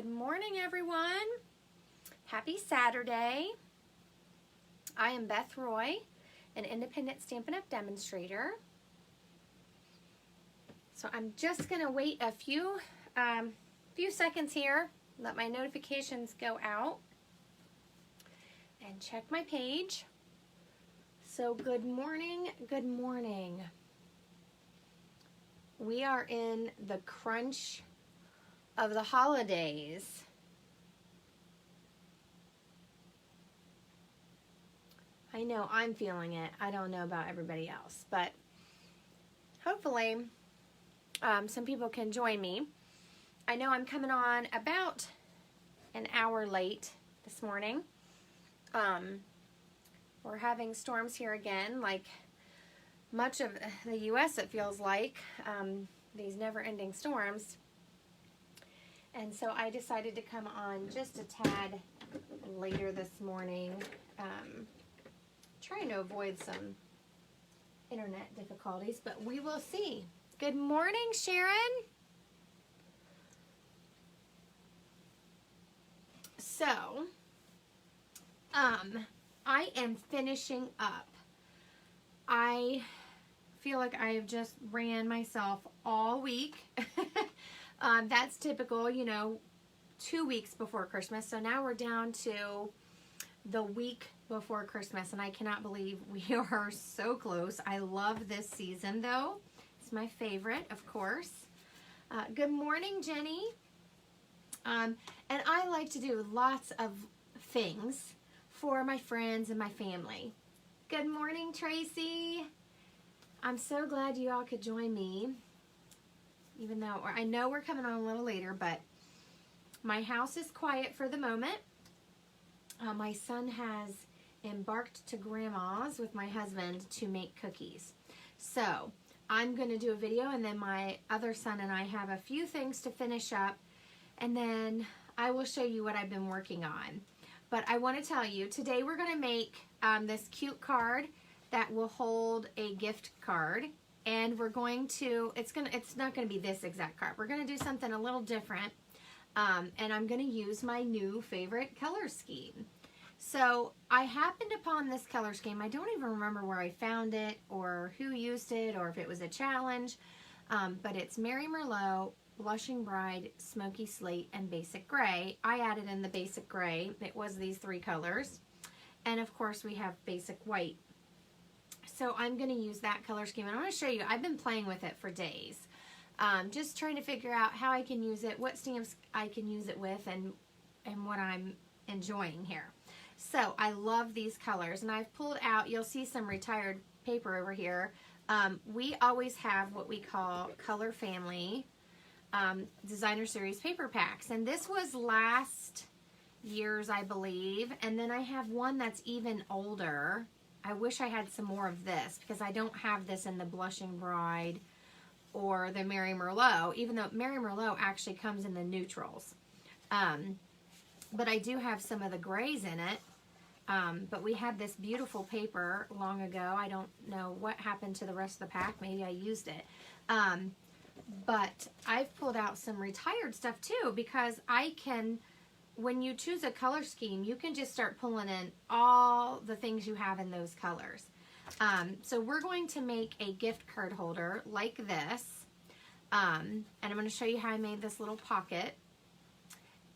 Good morning, everyone. Happy Saturday. I am Beth Roy, an independent Stampin' Up! Demonstrator. So I'm just going to wait a few seconds here, let my notifications go out, and check my page. So good morning, good morning. We are in the crunch of the holidays. I know I'm feeling it. I don't know about everybody else, but hopefully some people can join me. I know I'm coming on about an hour late this morning. We're having storms here again, like much of the U.S. it feels like, these never-ending storms. And so I decided to come on just a tad later this morning, trying to avoid some internet difficulties, but we will see. Good morning, Sharon. So, I am finishing up. I feel like I have just ran myself all week. That's typical, you know, 2 weeks before Christmas. So now we're down to the week before Christmas, and I cannot believe we are so close. I love this season, though. It's my favorite, of course. Good morning, Jenny. And I like to do lots of things for my friends and my family. Good morning, Tracy. I'm so glad you all could join me. Even though I know we're coming on a little later, but my house is quiet for the moment. My son has embarked to Grandma's with my husband to make cookies. So I'm going to do a video, and then my other son and I have a few things to finish up, and then I will show you what I've been working on. But I want to tell you, today we're going to make this cute card that will hold a gift card. And we're going to, it's not going to be this exact card. We're going to do something a little different. And I'm going to use my new favorite color scheme. So I happened upon this color scheme. I don't even remember where I found it or who used it or if it was a challenge. But it's Mary Merlot, Blushing Bride, Smoky Slate, and Basic Gray. I added in the Basic Gray. It was these three colors. And of course we have Basic White. So I'm going to use that color scheme, and I want to show you, I've been playing with it for days. Just trying to figure out how I can use it, what stamps I can use it with, and what I'm enjoying here. So I love these colors, and I've pulled out, you'll see some retired paper over here. We always have what we call Color Family Designer Series paper packs, and this was last year's, I believe, and then I have one that's even older. I wish I had some more of this because I don't have this in the Blushing Bride or the Mary Merlot, even though Mary Merlot actually comes in the neutrals. But I do have some of the grays in it. But we had this beautiful paper long ago. I don't know what happened to the rest of the pack. Maybe I used it. But I've pulled out some retired stuff too, because I can... When you choose a color scheme, you can just start pulling in all the things you have in those colors. So we're going to make a gift card holder like this. And I'm going to show you how I made this little pocket.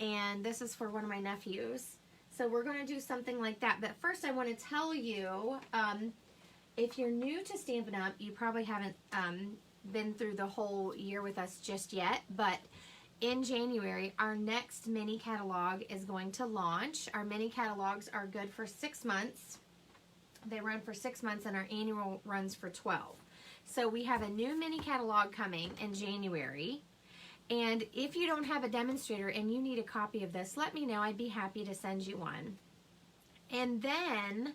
And this is for one of my nephews. So we're going to do something like that. But first I want to tell you, if you're new to Stampin' Up!, you probably haven't been through the whole year with us just yet. But in January, our next mini catalog is going to launch. Our mini catalogs are good for 6 months. They run for 6 months, and our annual runs for 12. So we have a new mini catalog coming in January. And if you don't have a demonstrator and you need a copy of this, let me know. I'd be happy to send you one. And then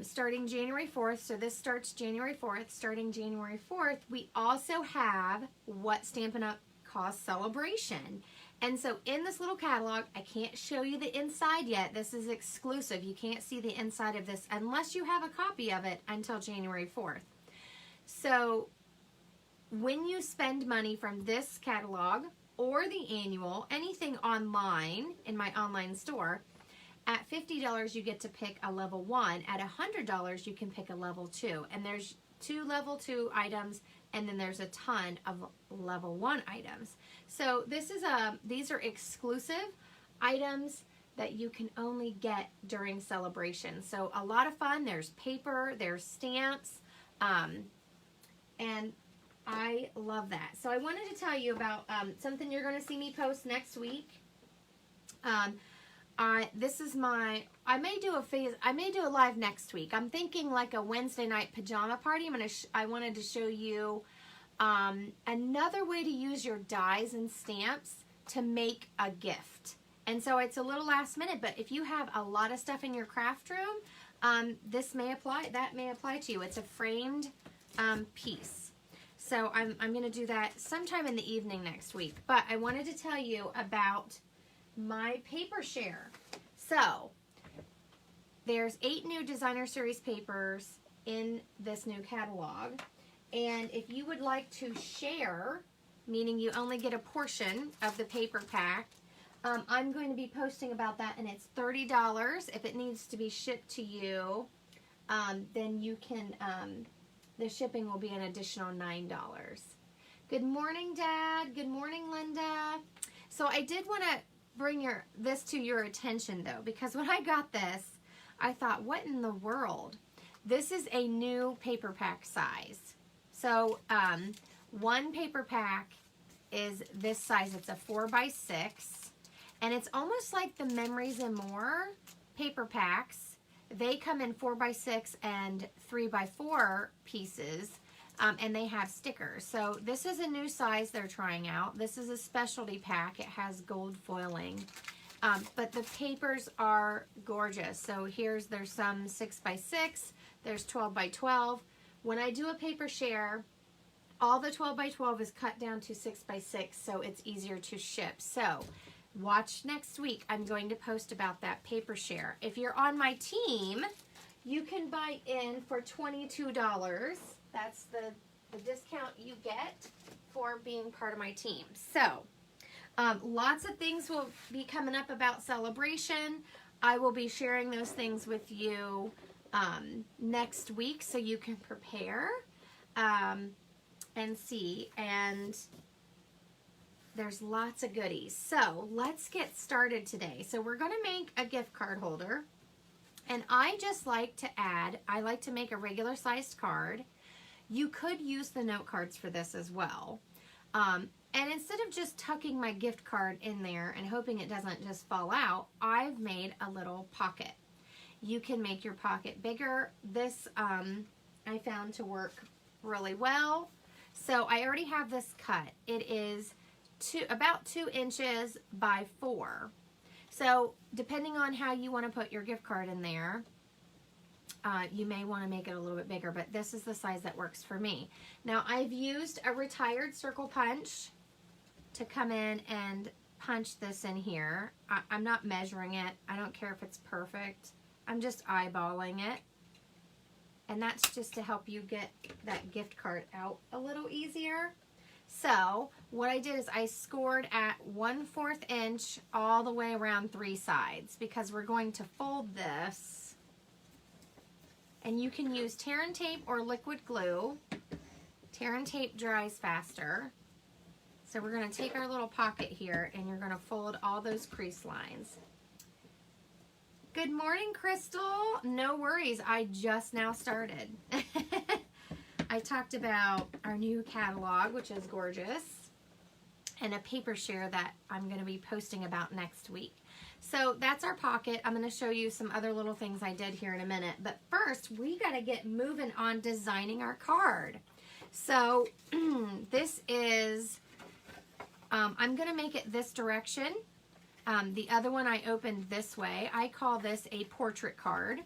starting January 4th, so this starts January 4th, starting January 4th, we also have What Stampin' Up! Cost Celebration. And so in this little catalog, I can't show you the inside yet. This is exclusive. You can't see the inside of this unless you have a copy of it until January 4th. So when you spend money from this catalog, or the annual, anything online in my online store. At $50, you get to pick a level 1. At $100, you can pick a level 2. And there's 2 level 2 items, and then there's a ton of level 1 items. So these are exclusive items that you can only get during celebration. So a lot of fun. There's paper, there's stamps, and I love that. So I wanted to tell you about something you're going to see me post next week. This is I may do a live next week. I'm thinking like a Wednesday night pajama party. I wanted to show you another way to use your dies and stamps to make a gift. And so it's a little last minute, but if you have a lot of stuff in your craft room, that may apply to you. It's a framed piece. So I'm going to do that sometime in the evening next week. But I wanted to tell you about my paper share. So there's 8 new designer series papers in this new catalog. And if you would like to share, meaning you only get a portion of the paper pack, I'm going to be posting about that, and it's $30. If it needs to be shipped to you, then you can, the shipping will be an additional $9. Good morning, Dad. Good morning, Linda. So I did want to bring this to your attention, though, because when I got this, I thought, what in the world? This is a new paper pack size. So one paper pack is this size. It's a 4x6. And it's almost like the Memories and More paper packs. They come in 4x6 and 3x4 pieces, and they have stickers. So this is a new size they're trying out. This is a specialty pack. It has gold foiling. But the papers are gorgeous. So there's some 6x6. There's 12x12. When I do a paper share, all the 12x12 is cut down to 6x6, so it's easier to ship. So watch next week. I'm going to post about that paper share. If you're on my team, you can buy in for $22. That's the discount you get for being part of my team. So lots of things will be coming up about celebration. I will be sharing those things with you next week so you can prepare and see. And there's lots of goodies. So let's get started today. So we're going to make a gift card holder. And I just like to I like to make a regular sized card. You could use the note cards for this as well. And instead of just tucking my gift card in there and hoping it doesn't just fall out, I've made a little pocket. You can make your pocket bigger. This I found to work really well. So I already have this cut. It is about 2 inches by 4. So depending on how you want to put your gift card in there, you may want to make it a little bit bigger, but this is the size that works for me. Now I've used a retired circle punch to come in and punch this in here. I'm not measuring it. I don't care if it's perfect. I'm just eyeballing it. And that's just to help you get that gift card out a little easier. So what I did is I scored at 1/4 inch all the way around 3 sides because we're going to fold this. And you can use tear and tape or liquid glue. Tear and tape dries faster. So we're going to take our little pocket here and you're going to fold all those crease lines. Good morning, Crystal. No worries, I just now started. I talked about our new catalog, which is gorgeous, and a paper share that I'm going to be posting about next week. So that's our pocket. I'm going to show you some other little things I did here in a minute. But first, we got to get moving on designing our card. So this is, I'm going to make it this direction. The other one I opened this way. I call this a portrait card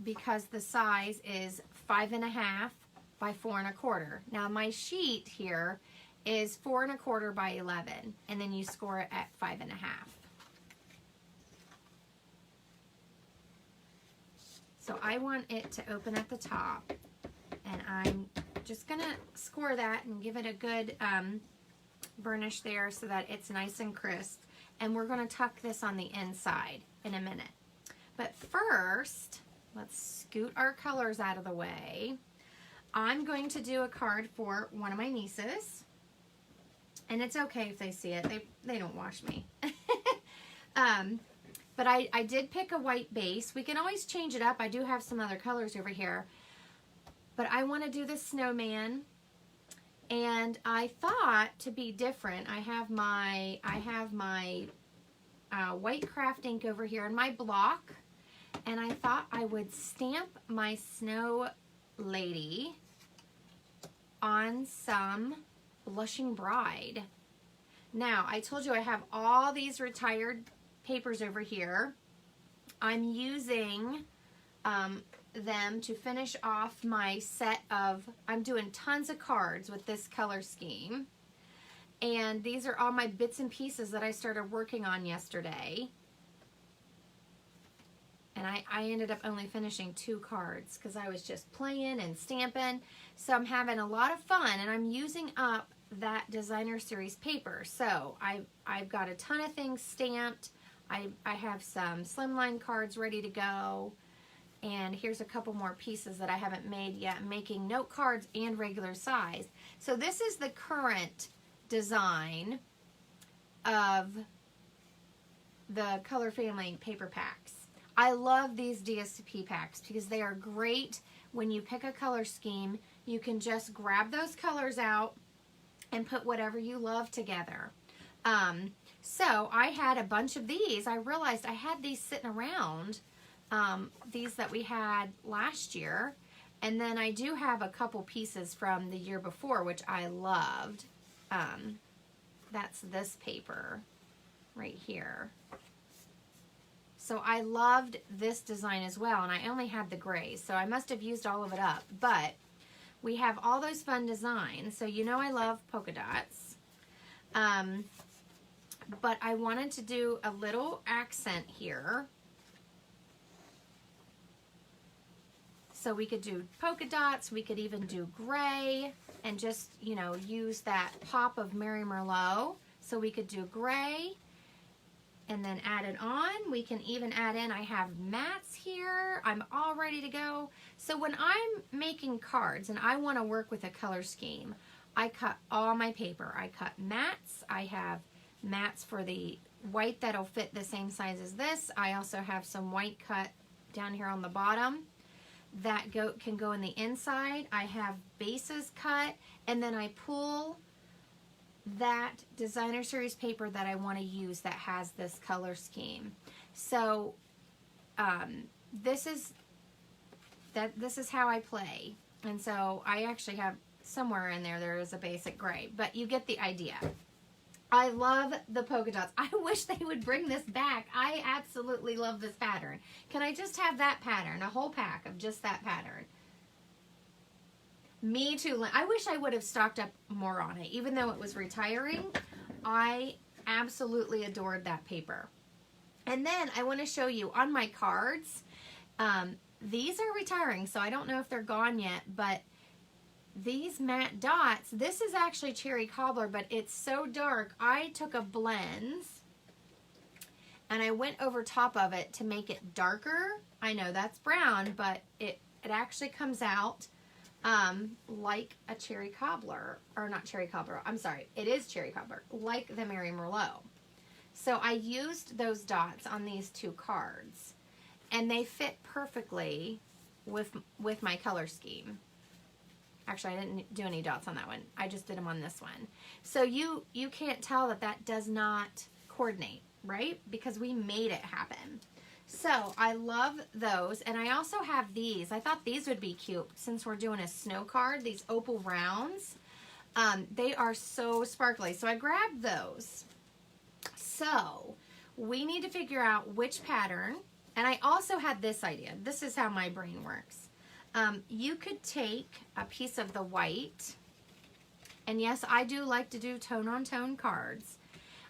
because the size is 5.5 by 4 1/4. Now my sheet here is 4 1/4 by 11, and then you score it at 5.5. So I want it to open at the top, and I'm just gonna score that and give it a good burnish there so that it's nice and crisp. And we're going to tuck this on the inside in a minute. But first, let's scoot our colors out of the way. I'm going to do a card for one of my nieces. And it's okay if they see it. They don't watch me. But I did pick a white base. We can always change it up. I do have some other colors over here. But I want to do the snowman. And I thought, to be different, I have my white craft ink over here in my block. And I thought I would stamp my snow lady on some Blushing Bride. Now, I told you I have all these retired papers over here. I'm using them to finish off my set of, I'm doing tons of cards with this color scheme. And these are all my bits and pieces that I started working on yesterday. And I ended up only finishing 2 cards because I was just playing and stamping. So I'm having a lot of fun, and I'm using up that designer series paper. So I've got a ton of things stamped. I have some slimline cards ready to go. And here's a couple more pieces that I haven't made yet. I'm making note cards and regular size. So this is the current design of the Color Family paper packs. I love these DSP packs because they are great when you pick a color scheme. You can just grab those colors out and put whatever you love together. So I had a bunch of these. I realized I had these sitting around, these that we had last year. And then I do have a couple pieces from the year before, which I loved. That's this paper right here. So I loved this design as well, and I only had the grays, so I must have used all of it up. But we have all those fun designs, so you know I love polka dots. But I wanted to do a little accent here. So we could do polka dots, we could even do gray, and just, you know, use that pop of Mary Merlot. So we could do gray, and then add it on. We can even add in, I have mats here. I'm all ready to go. So when I'm making cards and I want to work with a color scheme, I cut all my paper. I cut mats. I have mats for the white that'll fit the same size as this. I also have some white cut down here on the bottom that can go in the inside. I have bases cut, and then I pull that designer series paper that I want to use that has this color scheme. So this is how I play. And so I actually have somewhere in there is a basic gray, but you get the idea. I love the polka dots. I wish they would bring this back. I absolutely love this pattern. Can I just have that pattern, a whole pack of just that pattern? Me too. I wish I would have stocked up more on it. Even though it was retiring, I absolutely adored that paper. And then I want to show you on my cards. These are retiring, so I don't know if they're gone yet, but these matte dots, this is actually cherry cobbler, but it's so dark. I took a blends and I went over top of it to make it darker. I know that's brown, but it actually comes out like a cherry cobbler, or not cherry cobbler, I'm sorry, it is cherry cobbler, like the Mary Merlot. So I used those dots on these 2 cards, and they fit perfectly with my color scheme. Actually, I didn't do any dots on that one. I just did them on this one. So you can't tell that does not coordinate, right? Because we made it happen. So I love those, and I also have these. I thought these would be cute since we're doing a snow card, these Opal Rounds. They are so sparkly, so I grabbed those. So we need to figure out which pattern, and I also had this idea. This is how my brain works. You could take a piece of the white, and yes, I do like to do tone-on-tone cards.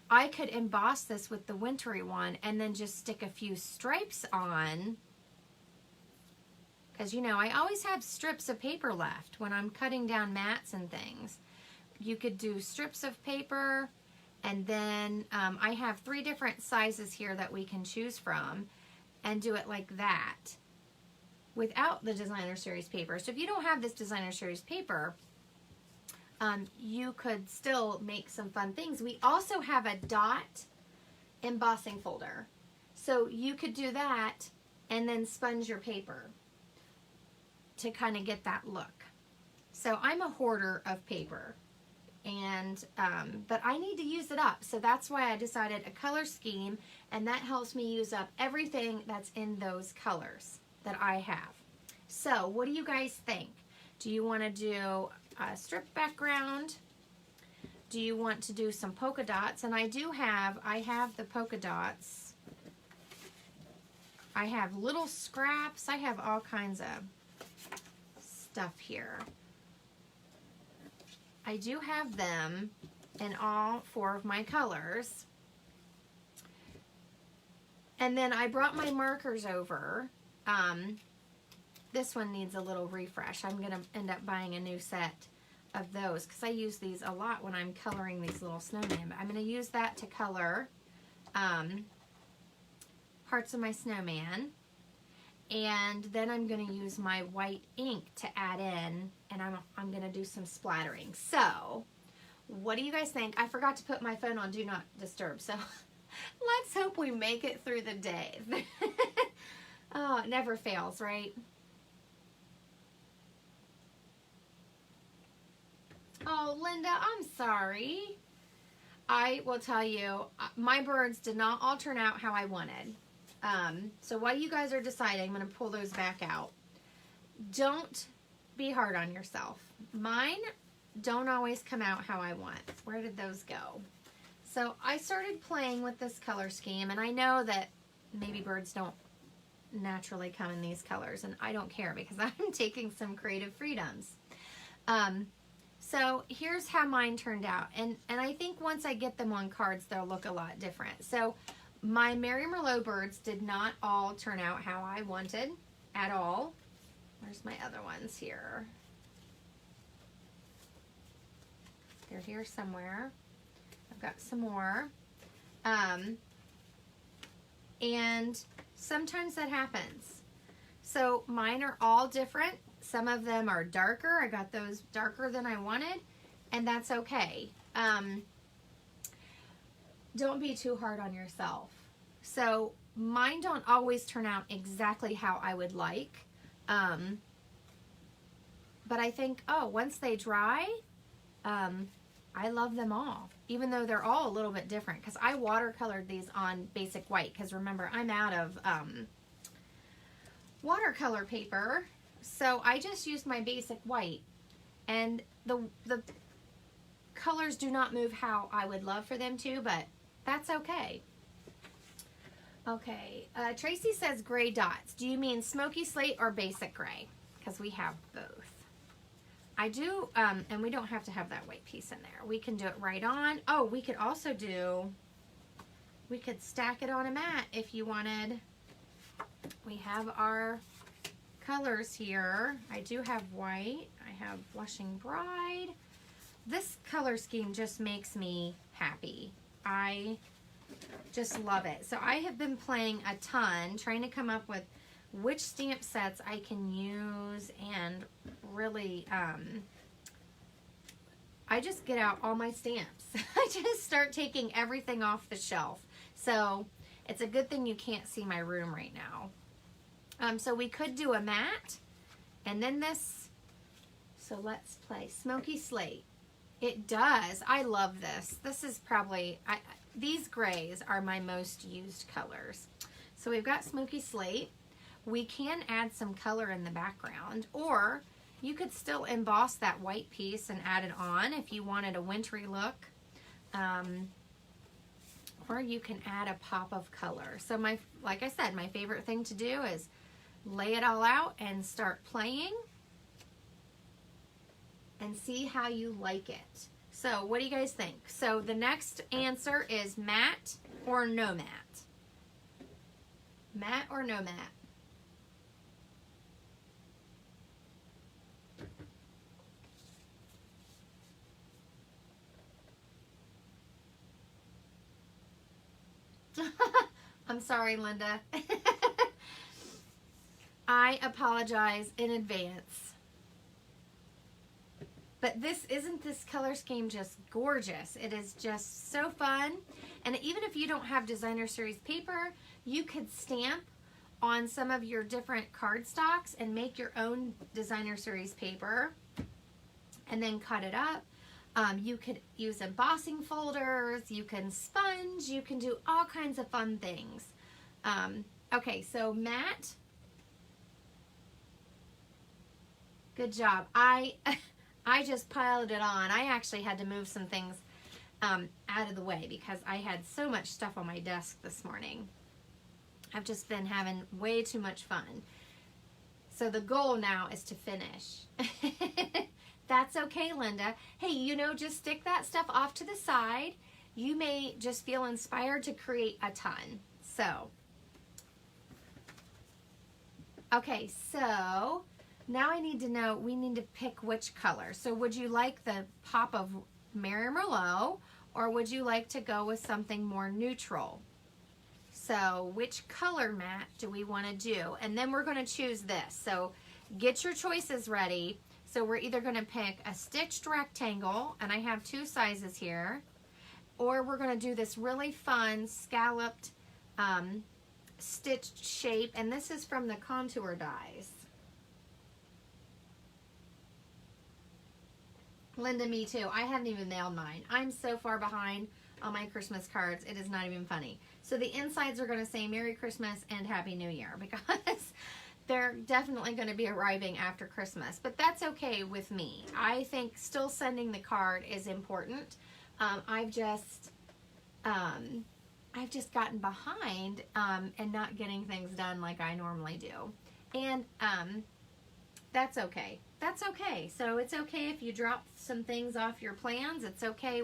I could emboss this with the wintry one and then just stick a few stripes on, because, you know, I always have strips of paper left when I'm cutting down mats and things. You could do strips of paper, and then I have 3 different sizes here that we can choose from, and do it like that without the designer series paper. So if you don't have this designer series paper, you could still make some fun things. We also have a dot embossing folder. So you could do that and then sponge your paper to kind of get that look. So I'm a hoarder of paper, and but I need to use it up. So that's why I decided a color scheme, and that helps me use up everything that's in those colors that I have. So what do you guys think? Do you want to do a strip background? Do you want to do some polka dots? And I have the polka dots. I have little scraps. I have all kinds of stuff here. I do have them in all 4 of my colors. And then I brought my markers over. This one needs a little refresh. I'm going to end up buying a new set of those because I use these a lot when I'm coloring these little snowmen. But I'm going to use that to color parts of my snowman. And then I'm going to use my white ink to add in, and I'm going to do some splattering. So, what do you guys think? I forgot to put my phone on Do Not Disturb, so let's hope we make it through the day. Oh, it never fails, right? Oh, Linda, I'm sorry. I will tell you, my birds did not all turn out how I wanted. So while you guys are deciding, I'm going to pull those back out. Don't be hard on yourself. Mine don't always come out how I want. Where did those go? So I started playing with this color scheme, and I know that maybe birds don't naturally come in these colors, and I don't care because I'm taking some creative freedoms. So here's how mine turned out, and I think once I get them on cards, they'll look a lot different. So my Mary Merlot birds did not all turn out how I wanted at all. Where's my other ones here? They're here somewhere. I've got some more. And sometimes that happens. So mine are all different. Some of them are darker. I got those darker than I wanted, and that's okay. Don't be too hard on yourself. So mine don't always turn out exactly how I would like. But I think, oh, once they dry, I love them all, even though they're all a little bit different, because I watercolored these on basic white, because remember, I'm out of watercolor paper, so I just used my basic white, and the colors do not move how I would love for them to, but that's okay. Okay, Tracy says gray dots. Do you mean smoky slate or basic gray? Because we have both. I do, and we don't have to have that white piece in there. We can do it right on. Oh, we could also we could stack it on a mat if you wanted. We have our colors here. I do have white. I have Blushing Bride. This color scheme just makes me happy. I just love it. So I have been playing a ton, trying to come up with which stamp sets I can use, and really, I just get out all my stamps. I just start taking everything off the shelf. So it's a good thing you can't see my room right now. So we could do a matte, and then this. So let's play Smoky Slate. It does. I love this. This is probably, these grays are my most used colors. So we've got Smoky Slate. We can add some color in the background, or you could still emboss that white piece and add it on if you wanted a wintry look. Or you can add a pop of color. So like I said, my favorite thing to do is lay it all out and start playing and see how you like it. So what do you guys think? So the next answer is matte or no matte. Matte or no matte? I'm sorry, Linda. I apologize in advance. But isn't this color scheme just gorgeous? It is just so fun. And even if you don't have designer series paper, you could stamp on some of your different cardstocks and make your own designer series paper and then cut it up. You could use embossing folders, you can sponge, you can do all kinds of fun things. Okay, so Matt, good job. I just piled it on. I actually had to move some things out of the way because I had so much stuff on my desk this morning. I've just been having way too much fun. So the goal now is to finish. That's okay, Linda. Hey, you know, just stick that stuff off to the side. You may just feel inspired to create a ton. So, okay, so now I need to know, we need to pick which color. So would you like the pop of Mary Merlot, or would you like to go with something more neutral? So which color, Matt, do we want to do? And then we're going to choose this. So get your choices ready. So we're either going to pick a stitched rectangle, and I have two sizes here, or we're going to do this really fun scalloped stitched shape, and this is from the Contour Dies. Linda, me too. I haven't even mailed mine. I'm so far behind on my Christmas cards. It is not even funny. So the insides are going to say Merry Christmas and Happy New Year because they're definitely going to be arriving after Christmas. But that's okay with me. I think still sending the card is important. I've just gotten behind and not getting things done like I normally do. And that's okay. That's okay. So it's okay if you drop some things off your plans. It's okay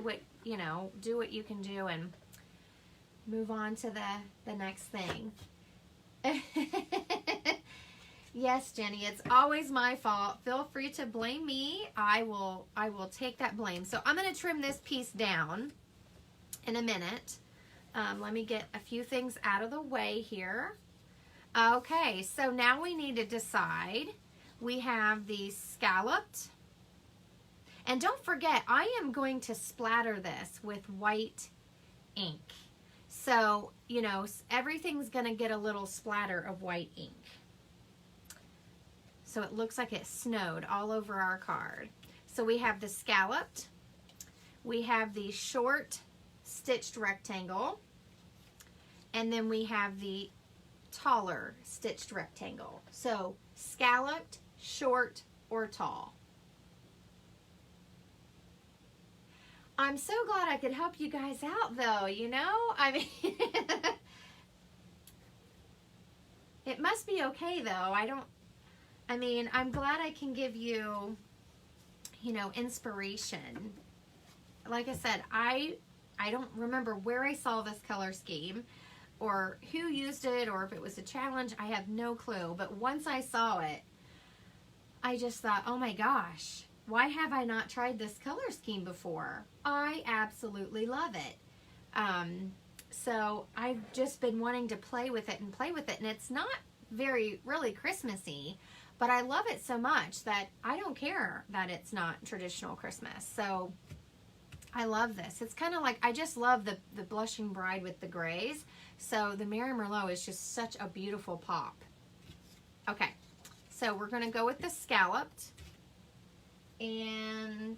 do what you can do and move on to the next thing. Yes, Jenny, it's always my fault. Feel free to blame me. I will take that blame. So I'm going to trim this piece down in a minute. Let me get a few things out of the way here. Okay, so now we need to decide. We have the scalloped. And don't forget, I am going to splatter this with white ink. So, you know, everything's going to get a little splatter of white ink. So it looks like it snowed all over our card. So we have the scalloped. We have the short stitched rectangle. And then we have the taller stitched rectangle. So scalloped, short, or tall. I'm so glad I could help you guys out though, you know? I mean, it must be okay though. I'm glad I can give you, inspiration. Like I said, I don't remember where I saw this color scheme or who used it or if it was a challenge. I have no clue. But once I saw it, I just thought, oh my gosh, why have I not tried this color scheme before? I absolutely love it. So I've just been wanting to play with it. And it's not really Christmassy, but I love it so much that I don't care that it's not traditional Christmas. So I love this. It's kind of like, I just love the Blushing Bride with the grays. So the Mary Merlot is just such a beautiful pop. Okay, so we're going to go with the scalloped. And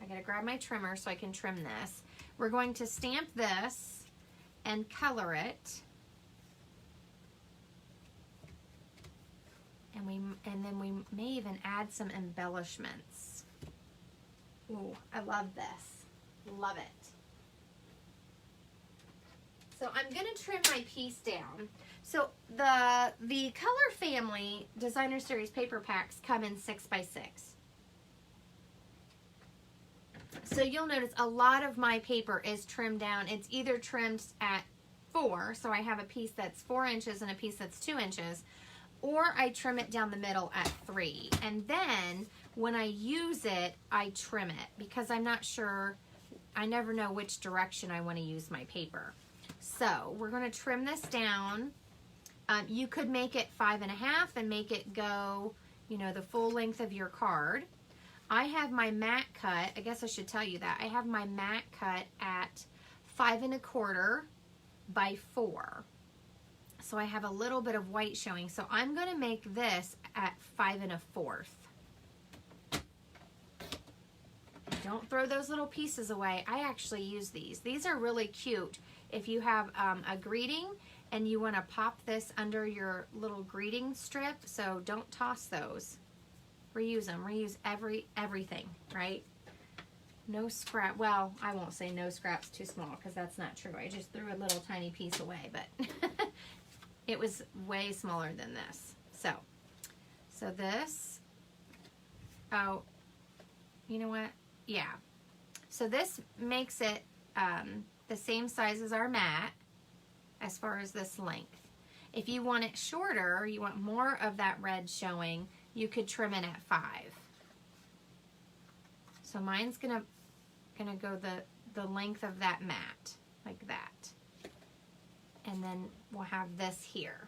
I got to grab my trimmer so I can trim this. We're going to stamp this and color it. And then we may even add some embellishments. Ooh, I love this. Love it. So I'm going to trim my piece down. So the Color Family Designer Series paper packs come in 6x6. So you'll notice a lot of my paper is trimmed down. It's either trimmed at 4, so I have a piece that's 4 inches and a piece that's 2 inches, or I trim it down the middle at 3. And then when I use it, I trim it because I'm not sure, I never know which direction I want to use my paper. So we're going to trim this down. You could make it 5.5 and make it go, you know, the full length of your card. I have my mat cut, I guess I should tell you that. I have my mat cut at 5.25 by 4. So I have a little bit of white showing. So I'm going to make this at 5.25. Don't throw those little pieces away. I actually use these. These are really cute. If you have a greeting and you want to pop this under your little greeting strip, so don't toss those. Reuse them. Reuse everything, right? No scrap. Well, I won't say no scraps too small because that's not true. I just threw a little tiny piece away, but it was way smaller than this. So this, oh, you know what? Yeah. So this makes it the same size as our mat as far as this length. If you want it shorter, or you want more of that red showing, you could trim it at 5. So mine's gonna go the length of that mat, like that. And then we'll have this here.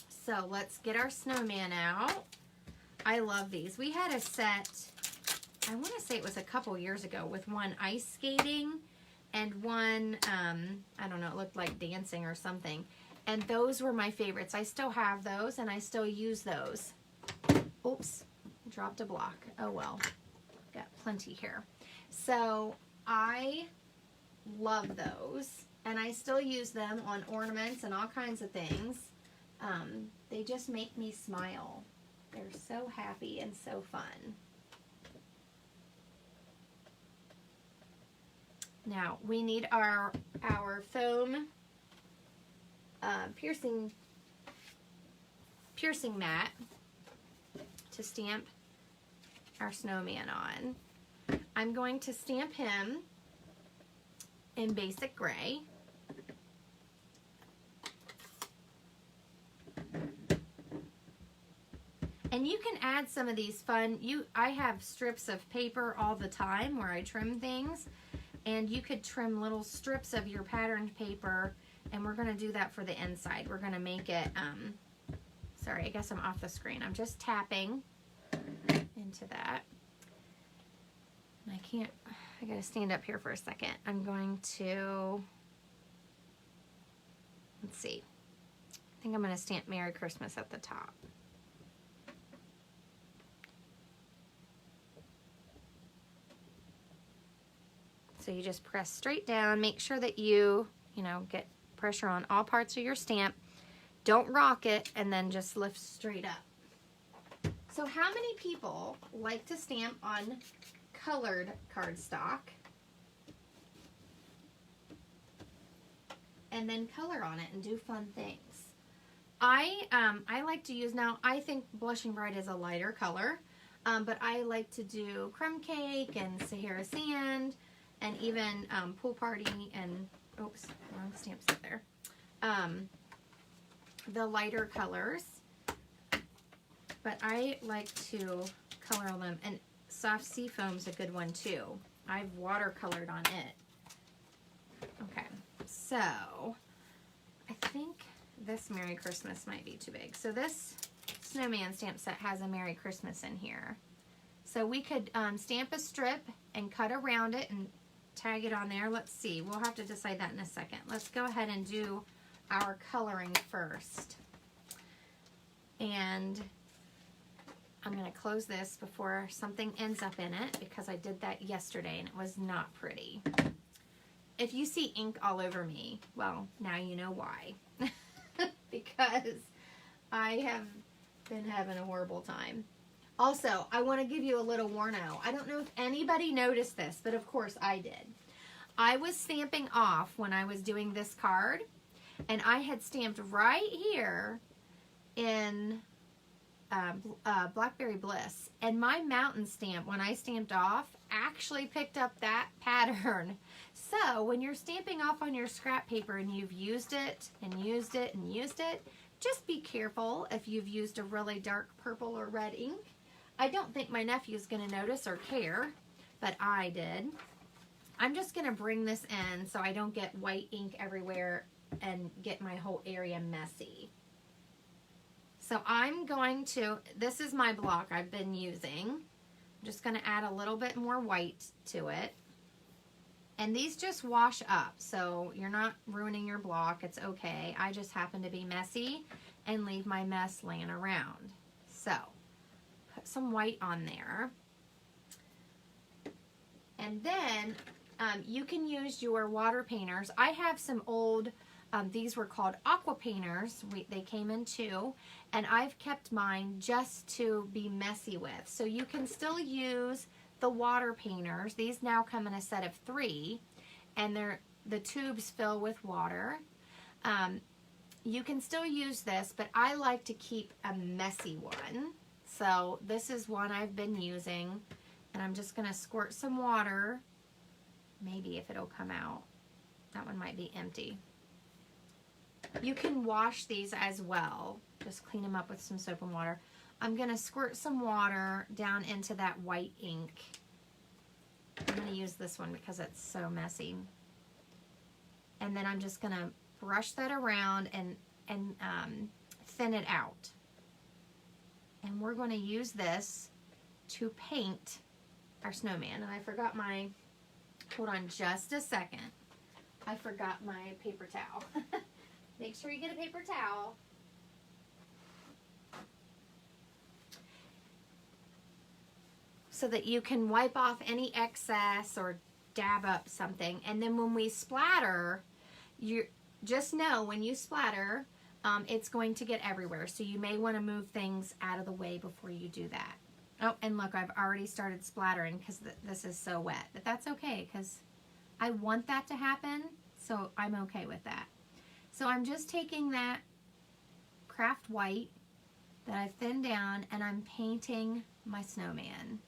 So let's get our snowman out. I love these. We had a set, I want to say it was a couple years ago, with one ice skating and one, I don't know, it looked like dancing or something. And those were my favorites. I still have those and I still use those. Oops, dropped a block. Oh well, got plenty here. So I love those and I still use them on ornaments and all kinds of things. They just make me smile. They're so happy and so fun. Now we need our foam piercing mat to stamp our snowman on. I'm going to stamp him in basic gray. And you can add some of these fun, I have strips of paper all the time where I trim things, and you could trim little strips of your patterned paper, and we're going to do that for the inside. We're going to make it, sorry, I guess I'm off the screen. I'm just tapping into that. And I got to stand up here for a second. I'm going to, let's see. I think I'm going to stamp Merry Christmas at the top. So you just press straight down, make sure that you get pressure on all parts of your stamp. Don't rock it, and then just lift straight up. So how many people like to stamp on colored cardstock and then color on it and do fun things? I like to use, now I think Blushing Bride is a lighter color, but I like to do Crumb Cake and Sahara Sand, and even Pool Party and, oops, wrong stamp set there. The lighter colors, but I like to color on them, and Soft Sea Foam's a good one too. I've watercolored on it. Okay, so I think this Merry Christmas might be too big. So this snowman stamp set has a Merry Christmas in here. So we could stamp a strip and cut around it and tag it on there. Let's see. We'll have to decide that in a second. Let's go ahead and do our coloring first. And I'm going to close this before something ends up in it, because I did that yesterday and it was not pretty. If you see ink all over me, well, now you know why. Because I have been having a horrible time. Also, I want to give you a little warn-out. I don't know if anybody noticed this, but of course I did. I was stamping off when I was doing this card, and I had stamped right here in Blackberry Bliss, and my mountain stamp, when I stamped off, actually picked up that pattern. So when you're stamping off on your scrap paper and you've used it and used it and used it, just be careful if you've used a really dark purple or red ink. I don't think my nephew's going to notice or care, but I did. I'm just going to bring this in so I don't get white ink everywhere and get my whole area messy. So I'm going to, this is my block I've been using. I'm just going to add a little bit more white to it. And these just wash up, so you're not ruining your block. It's okay. I just happen to be messy and leave my mess laying around. So, put some white on there. And then you can use your water painters. I have some old, these were called aqua painters. They came in two, and I've kept mine just to be messy with. So you can still use the water painters. These now come in a set of 3, and the tubes fill with water. You can still use this, but I like to keep a messy one. So this is one I've been using, and I'm just going to squirt some water. Maybe if it'll come out. That one might be empty. You can wash these as well. Just clean them up with some soap and water. I'm going to squirt some water down into that white ink. I'm going to use this one because it's so messy. And then I'm just going to brush that around and thin it out. And we're going to use this to paint our snowman. And I forgot my, hold on just a second. I forgot my paper towel. Make sure you get a paper towel. So that you can wipe off any excess or dab up something. And then when we splatter, you just know when you splatter, it's going to get everywhere. So you may want to move things out of the way before you do that. Oh, and look, I've already started splattering because this is so wet. But that's okay because I want that to happen, so I'm okay with that. So I'm just taking that craft white that I've thinned down, and I'm painting my snowman.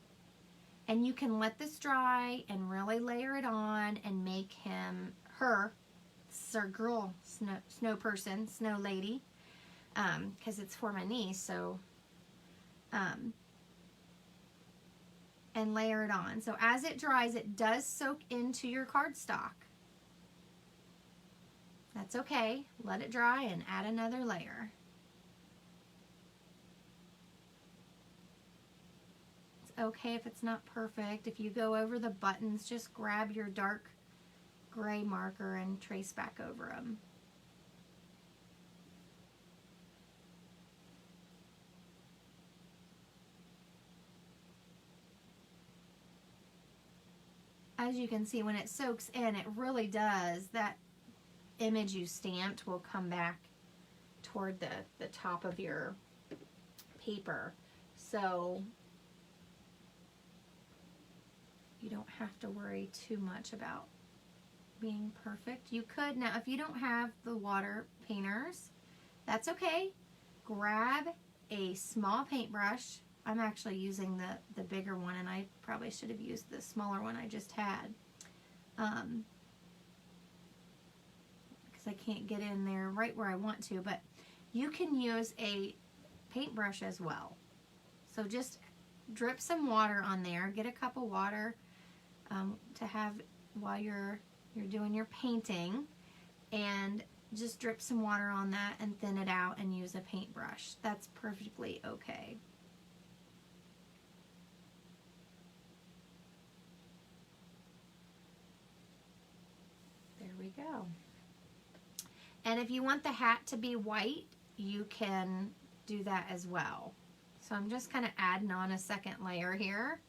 And you can let this dry and really layer it on and make him, her, sir girl, snow person, snow lady, because it's for my niece, so, and layer it on. So as it dries, it does soak into your cardstock. That's okay. Let it dry and add another layer. It's okay if it's not perfect. If you go over the buttons, just grab your dark gray marker and trace back over them. As you can see, when it soaks in, it really does. That image you stamped will come back toward the top of your paper. So you don't have to worry too much about being perfect. You could, now if you don't have the water painters, that's okay. Grab a small paintbrush. I'm actually using the bigger one, and I probably should have used the smaller one I just had. Because I can't get in there right where I want to, but you can use a paintbrush as well. So just drip some water on there. Get a cup of water to have while you're doing your painting, and just drip some water on that and thin it out and use a paintbrush. That's perfectly okay. There we go. And if you want the hat to be white, you can do that as well. So I'm just kind of adding on a second layer here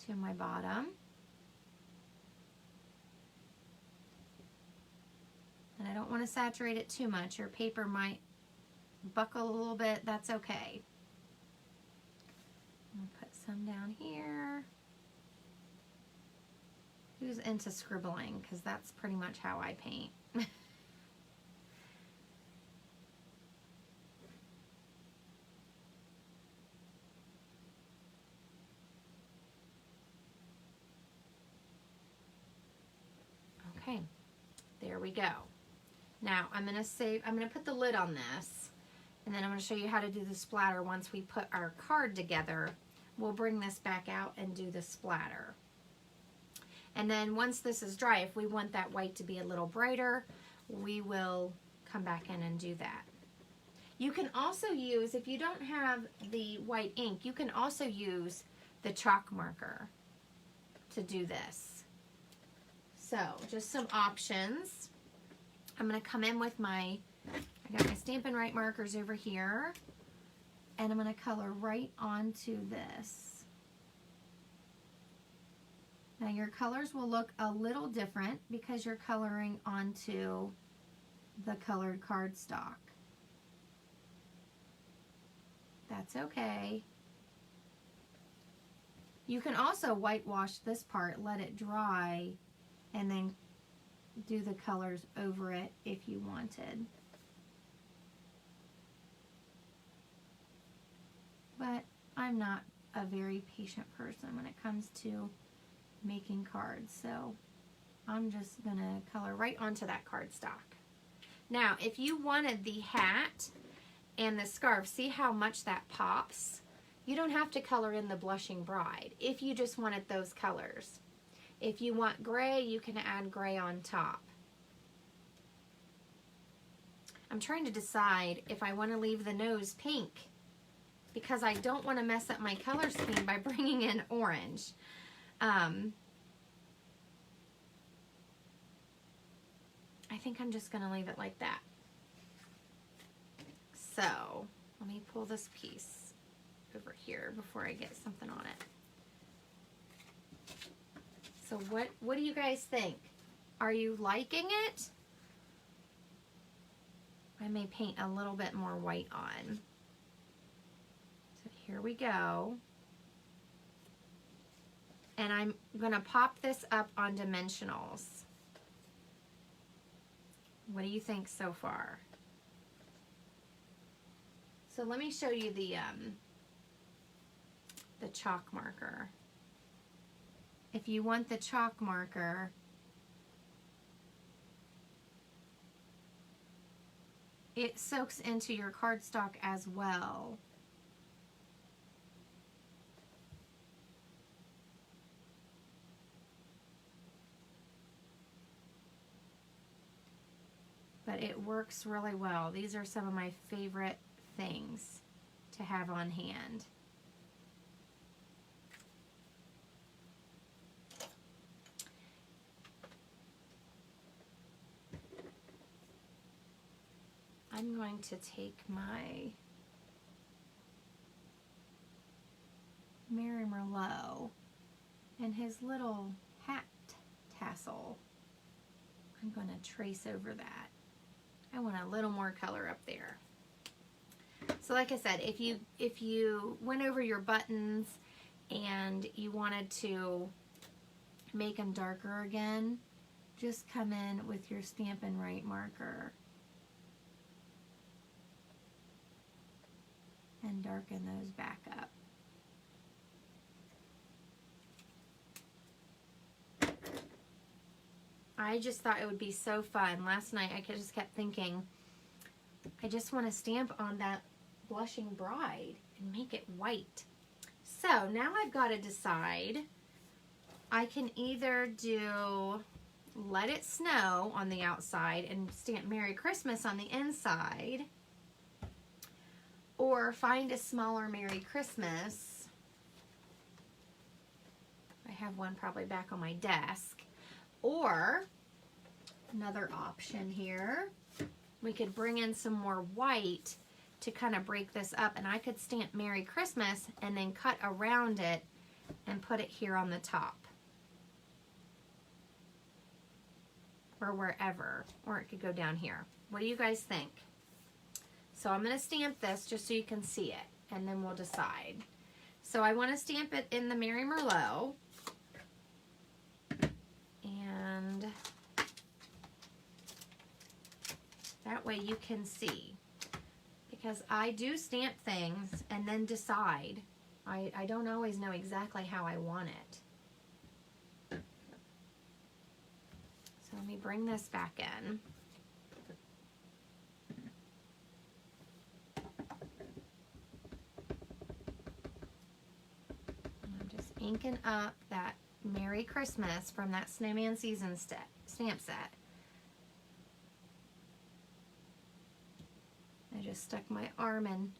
to my bottom. And I don't want to saturate it too much. Your paper might buckle a little bit. That's okay. I'm going to put some down here. Who's into scribbling? Because that's pretty much how I paint. Okay, there we go. Now I'm going to put the lid on this, and then I'm going to show you how to do the splatter once we put our card together. We'll bring this back out and do the splatter. And then once this is dry, if we want that white to be a little brighter, we will come back in and do that. You can also use, if you don't have the white ink, you can also use the chalk marker to do this. So just some options. I'm going to come in with I got my Stampin' Write markers over here, and I'm going to color right onto this. Now your colors will look a little different because you're coloring onto the colored cardstock. That's okay. You can also whitewash this part, let it dry, and then do the colors over it if you wanted. But I'm not a very patient person when it comes to making cards, so I'm just gonna color right onto that cardstock. Now, if you wanted the hat and the scarf, see how much that pops? You don't have to color in the Blushing Bride if you just wanted those colors. If you want gray, you can add gray on top. I'm trying to decide if I want to leave the nose pink because I don't want to mess up my color scheme by bringing in orange. I think I'm just going to leave it like that. So let me pull this piece over here before I get something on it. So what do you guys think? Are you liking it? I may paint a little bit more white on. So here we go. And I'm gonna pop this up on dimensionals. What do you think so far? So let me show you the chalk marker. If you want the chalk marker, it soaks into your cardstock as well. But it works really well. These are some of my favorite things to have on hand. I'm going to take my Mary Merlot and his little hat tassel. I'm going to trace over that. I want a little more color up there. So like I said, if you went over your buttons and you wanted to make them darker again, just come in with your Stampin' Write marker and darken those back up. I just thought it would be so fun. Last night I just kept thinking, I just want to stamp on that Blushing Bride and make it white. So now I've got to decide. I can either do Let It Snow on the outside and stamp Merry Christmas on the inside, or find a smaller Merry Christmas. I have one probably back on my desk. Or another option here, we could bring in some more white to kind of break this up, and I could stamp Merry Christmas and then cut around it and put it here on the top. Or wherever, or it could go down here. What do you guys think? So I'm going to stamp this just so you can see it, and then we'll decide. So I want to stamp it in the Mary Merlot. And that way you can see. Because I do stamp things and then decide. I don't always know exactly how I want it. So let me bring this back in. And I'm just inking up that Merry Christmas from that Snowman Season stamp set. I just stuck my arm in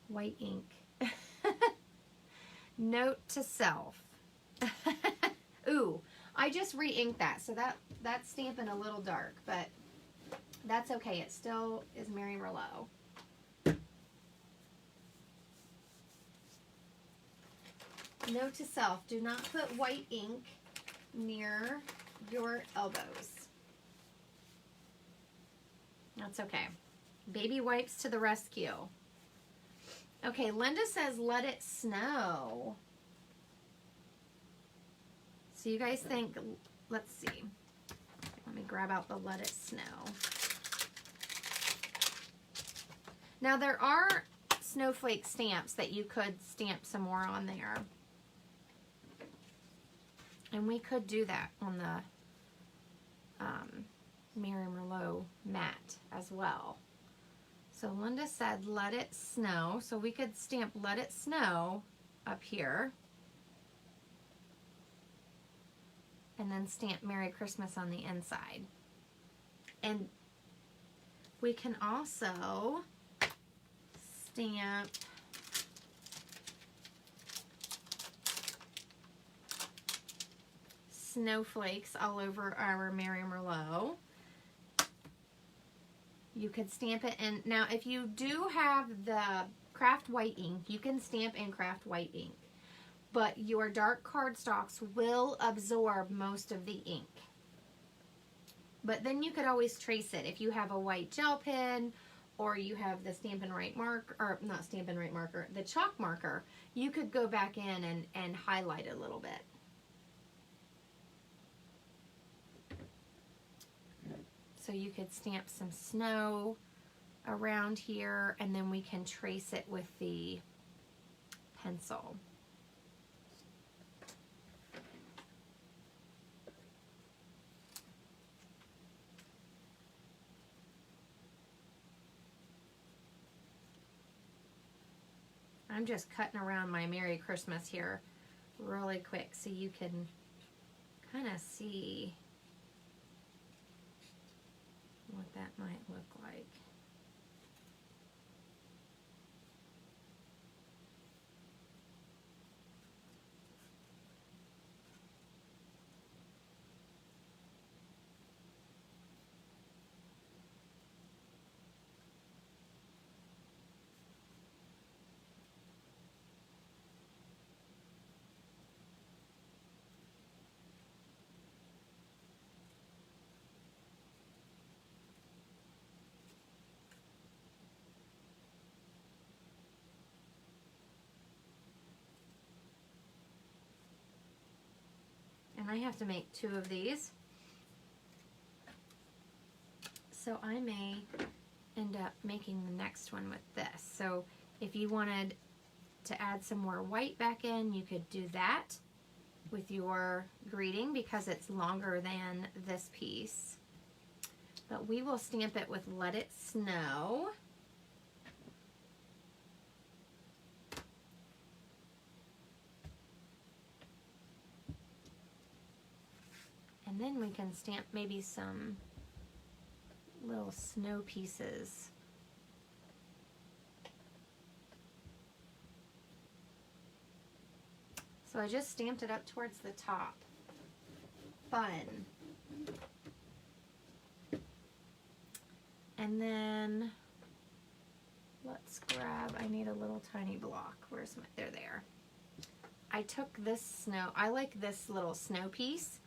white ink. Note to self. Ooh, I just re-inked that, so that's stamping a little dark, but that's okay. It still is Mary Merlot. Note to self, do not put white ink near your elbows. That's okay. Baby wipes to the rescue. Okay, Linda says, let it snow. So you guys think, let's see. Let me grab out the let it snow. Now there are snowflake stamps that you could stamp some more on there. And we could do that on the Mary Merlot mat as well. So Linda said, let it snow. So we could stamp let it snow up here. And then stamp Merry Christmas on the inside. And we can also stamp snowflakes all over our Mary Merlot. You could stamp it in. Now, if you do have the craft white ink, you can stamp in craft white ink. But your dark cardstocks will absorb most of the ink. But then you could always trace it. If you have a white gel pen, or you have the Stampin' Right marker, or not Stampin' Right marker, the chalk marker, you could go back in and highlight a little bit. So you could stamp some snow around here, and then we can trace it with the pencil. I'm just cutting around my Merry Christmas here really quick so you can kind of see what that might look like. And I have to make 2 of these. So I may end up making the next one with this. So if you wanted to add some more white back in, you could do that with your greeting because it's longer than this piece. But we will stamp it with Let It Snow. And then we can stamp maybe some little snow pieces. So I just stamped it up towards the top. Fun. And then let's grab, I need a little tiny block. Where's my, they're there. I took this snow, I like this little snow piece.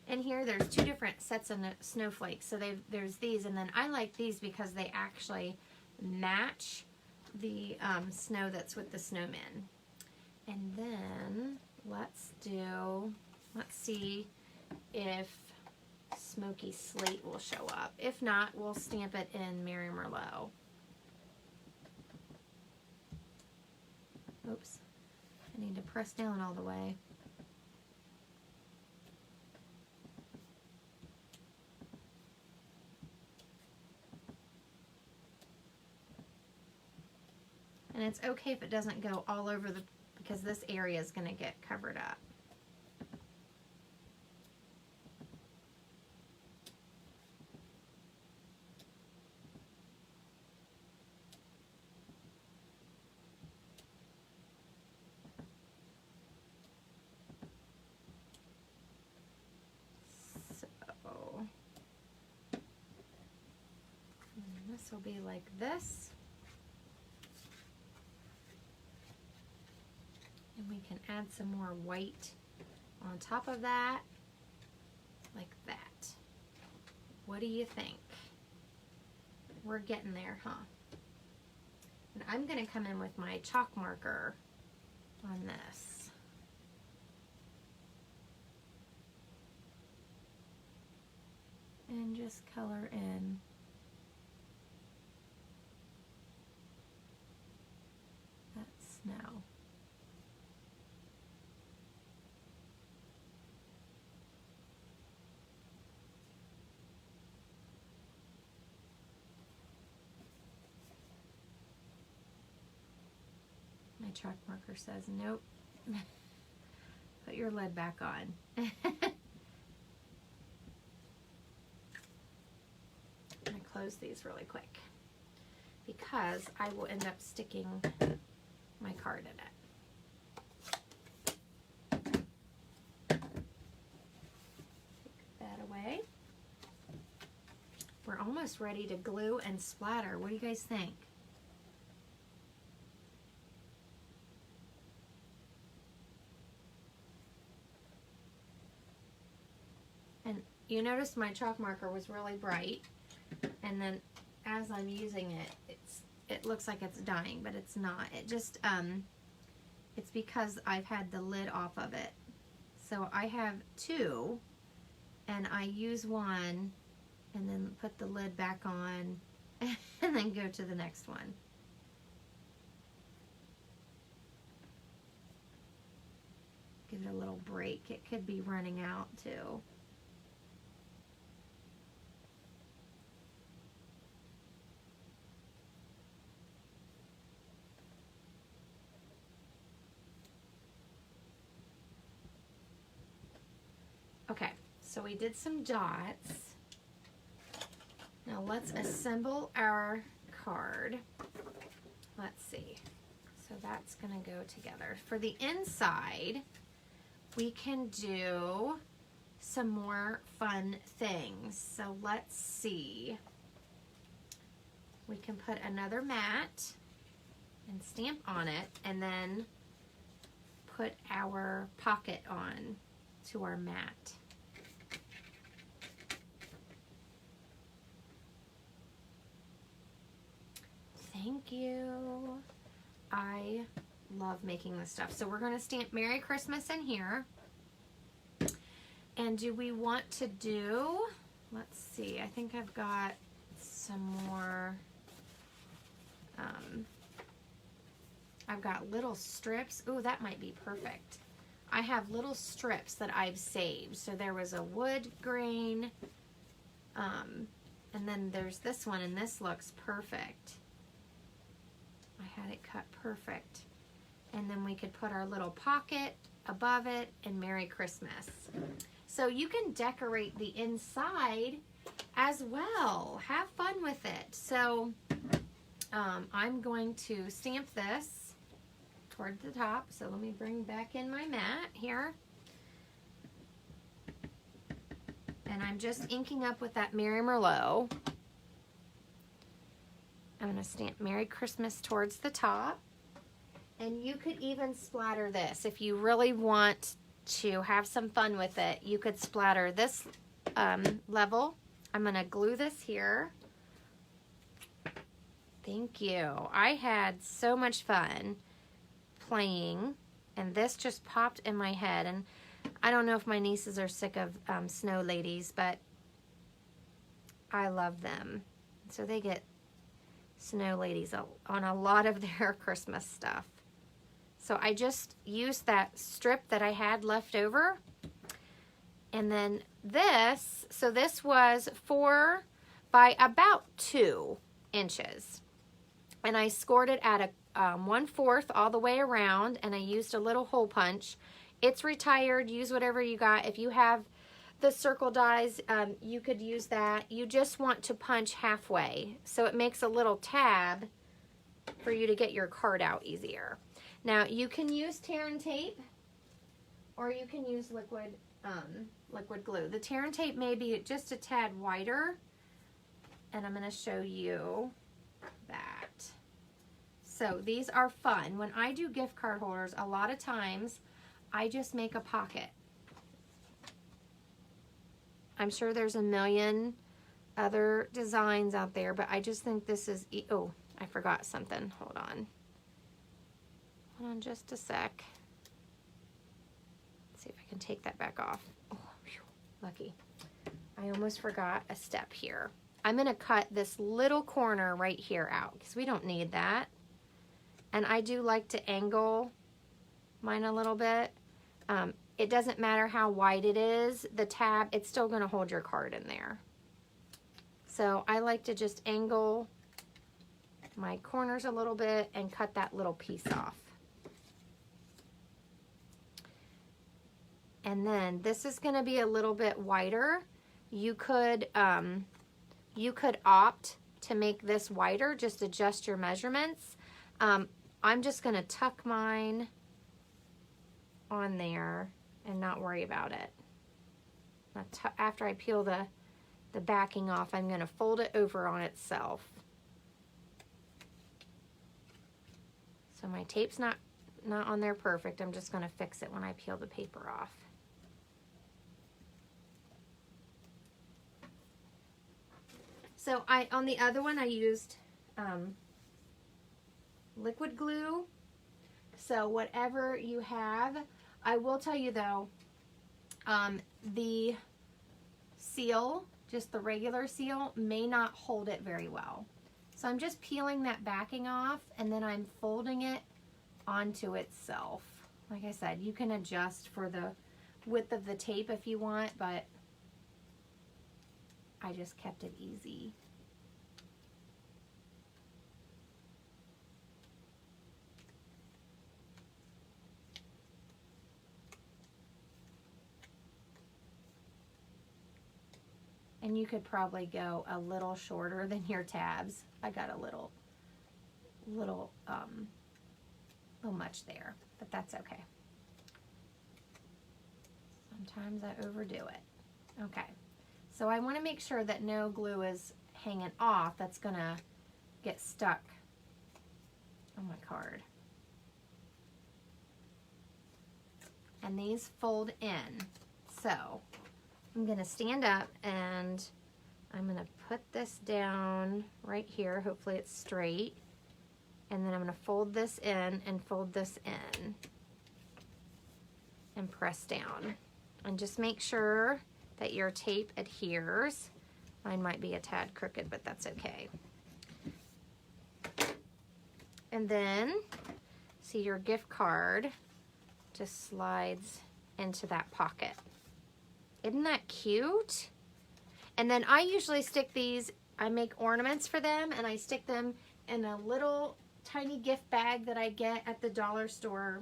In here, there's 2 different sets of snowflakes. So there's these, and then I like these because they actually match the snow that's with the snowman. And then let's see if Smoky Slate will show up. If not, we'll stamp it in Mary Merlot. Oops, I need to press down all the way. And it's okay if it doesn't go all over because this area is going to get covered up. it'll be like this. And we can add some more white on top of that, like that. What do you think? We're getting there, huh? And I'm gonna come in with my chalk marker on this. And just color in that snow. My chalk marker says, nope. Put your lid back on. I'm going to close these really quick because I will end up sticking my card in it. Take that away. We're almost ready to glue and splatter. What do you guys think? And you notice my chalk marker was really bright, and then as I'm using it, it looks like it's dying, but it's not. It just it's because I've had the lid off of it. So I have two, and I use one and then put the lid back on and then go to the next one. Give it a little break. It could be running out too. Okay, so we did some dots. Now let's assemble our card. Let's see. So that's gonna go together. For the inside, we can do some more fun things. So let's see. We can put another mat and stamp on it, and then put our pocket on to our mat. Thank you. I love making this stuff. So we're going to stamp Merry Christmas in here. And do we want to do, let's see, I think I've got some more, I've got little strips. Ooh, that might be perfect. I have little strips that I've saved. So there was a wood grain, and then there's this one, and this looks perfect. I had it cut perfect. And then we could put our little pocket above it and Merry Christmas. So you can decorate the inside as well. Have fun with it. So I'm going to stamp this toward the top. So let me bring back in my mat here. And I'm just inking up with that Merry Merlot. I'm going to stamp Merry Christmas towards the top. And you could even splatter this. If you really want to have some fun with it, you could splatter this level. I'm going to glue this here. Thank you. I had so much fun playing, and this just popped in my head. And I don't know if my nieces are sick of snow ladies, but I love them. So they get snow ladies on a lot of their Christmas stuff. So I just used that strip that I had left over. And then this, so this was 4 by about 2 inches. And I scored it at a 1/4 all the way around, and I used a little hole punch. It's retired, use whatever you got. If you have the circle dies, you could use that. You just want to punch halfway, so it makes a little tab for you to get your card out easier. Now you can use tear and tape, or you can use liquid glue. The tear and tape may be just a tad wider, and I'm going to show you that. So these are fun. When I do gift card holders, a lot of times I just make a pocket. I'm sure there's a million other designs out there, but I just think this is, oh, I forgot something. Hold on. Hold on just a sec. Let's see if I can take that back off. Oh, whew, lucky. I almost forgot a step here. I'm gonna cut this little corner right here out because we don't need that. And I do like to angle mine a little bit. It doesn't matter how wide it is, the tab, it's still gonna hold your card in there. So I like to just angle my corners a little bit and cut that little piece off. And then this is gonna be a little bit wider. You could opt to make this wider, just adjust your measurements. I'm just gonna tuck mine on there and not worry about it. After I peel the backing off, I'm gonna fold it over on itself. So my tape's not on there perfect. I'm just gonna fix it when I peel the paper off. So on the other one I used liquid glue. So whatever you have, I will tell you though, the seal, just the regular seal, may not hold it very well. So I'm just peeling that backing off and then I'm folding it onto itself. Like I said, you can adjust for the width of the tape if you want, but I just kept it easy. And you could probably go a little shorter than your tabs. I got a little much there, but that's okay. Sometimes I overdo it. Okay, so I want to make sure that no glue is hanging off. That's gonna get stuck on my card. And these fold in. So I'm gonna stand up and I'm gonna put this down right here. Hopefully it's straight. And then I'm gonna fold this in and fold this in and press down. And just make sure that your tape adheres. Mine might be a tad crooked, but that's okay. And then, see, your gift card just slides into that pocket. Isn't that cute? And then I usually stick these, I make ornaments for them, and I stick them in a little tiny gift bag that I get at the dollar store,